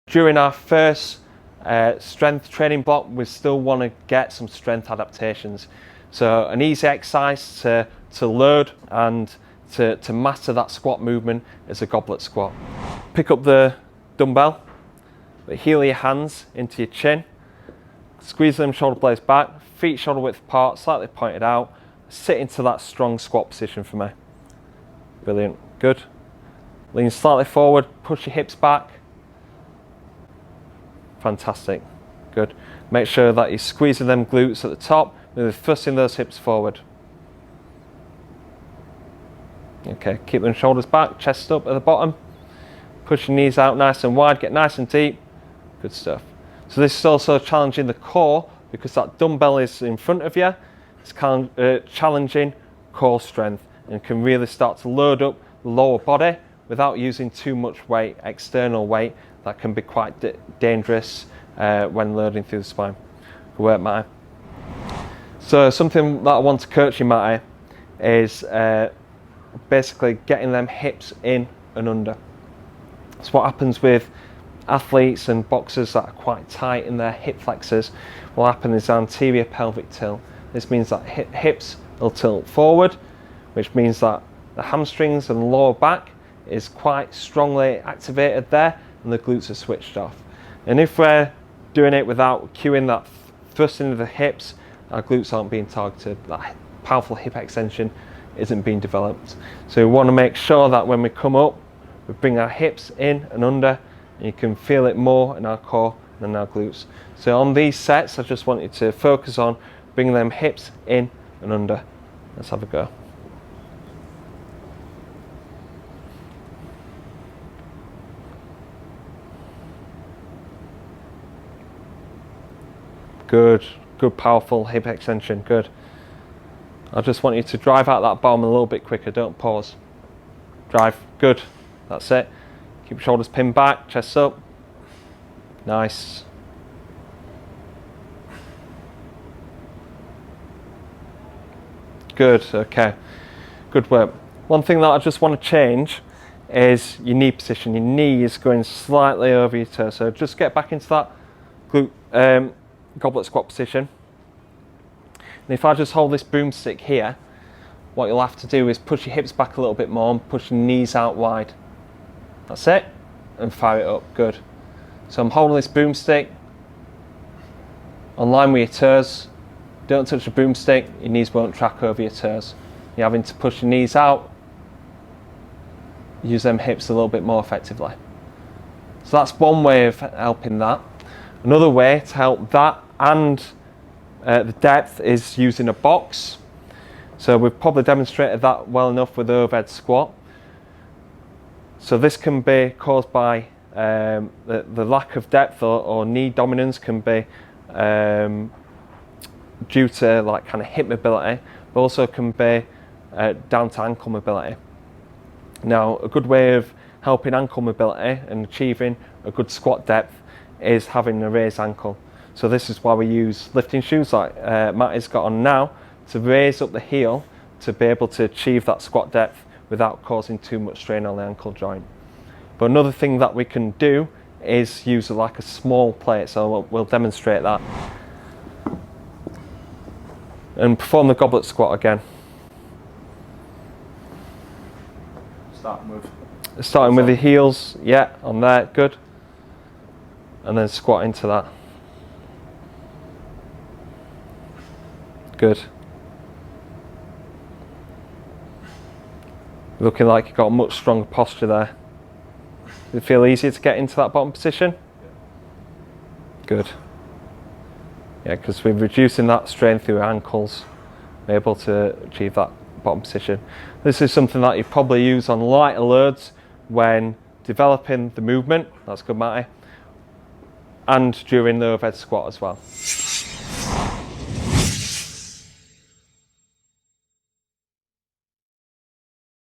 During our first strength training block, we still want to get some strength adaptations. So an easy exercise to load and to master that squat movement is a goblet squat. Pick up the dumbbell, heel of your hands into your chin, squeeze them shoulder blades back, feet shoulder width apart, slightly pointed out, sit into that strong squat position for me. Brilliant, good. Lean slightly forward, push your hips back. Fantastic, good. Make sure that you're squeezing them glutes at the top, maybe thrusting those hips forward. Okay, keep them shoulders back, chest up at the bottom. Push your knees out nice and wide, get nice and deep. Good stuff. So this is also challenging the core because that dumbbell is in front of you. It's challenging core strength and can really start to load up the lower body without using too much weight, external weight, that can be quite dangerous when loading through the spine. Good work, Matty. So something that I want to coach you, Matty, is basically getting them hips in and under. So what happens with athletes and boxers that are quite tight in their hip flexors, what happen is anterior pelvic tilt. This means that hips will tilt forward, which means that the hamstrings and the lower back is quite strongly activated there and the glutes are switched off. And if we're doing it without cueing that thrust into the hips, our glutes aren't being targeted, that powerful hip extension isn't being developed. So we want to make sure that when we come up, we bring our hips in and under, and you can feel it more in our core than our glutes. So on these sets, I just want you to focus on bringing them hips in and under. Let's have a go. Good, good powerful hip extension, good. I just want you to drive out that bottom a little bit quicker, don't pause. Drive, good, that's it. Keep shoulders pinned back, chest up. Nice. Good, okay, good work. One thing that I just want to change is your knee position. Your knee is going slightly over your toe, so just get back into that glute, goblet squat position. And if I just hold this broomstick here, what you'll have to do is push your hips back a little bit more and push your knees out wide. That's it, and fire it up, good. So I'm holding this broomstick on line with your toes. Don't touch the broomstick, your knees won't track over your toes. You're having to push your knees out, use them hips a little bit more effectively. So that's one way of helping that. Another way to help that and the depth is using a box. So we've probably demonstrated that well enough with the overhead squat. So this can be caused by the lack of depth or knee dominance can be due to like kind of hip mobility, but also can be down to ankle mobility. Now, a good way of helping ankle mobility and achieving a good squat depth is having a raised ankle. So this is why we use lifting shoes like Matty's got on now to raise up the heel to be able to achieve that squat depth without causing too much strain on the ankle joint. But another thing that we can do is use like a small plate, so we'll demonstrate that. And perform the goblet squat again. Starting with the heels, yeah, on there, good. And then squat into that. Good. Looking like you've got a much stronger posture there. Does it feel easier to get into that bottom position? Good. Yeah, because we're reducing that strain through ankles, we're able to achieve that bottom position. This is something that you probably use on lighter loads when developing the movement, that's good, Matty, and during the overhead squat as well.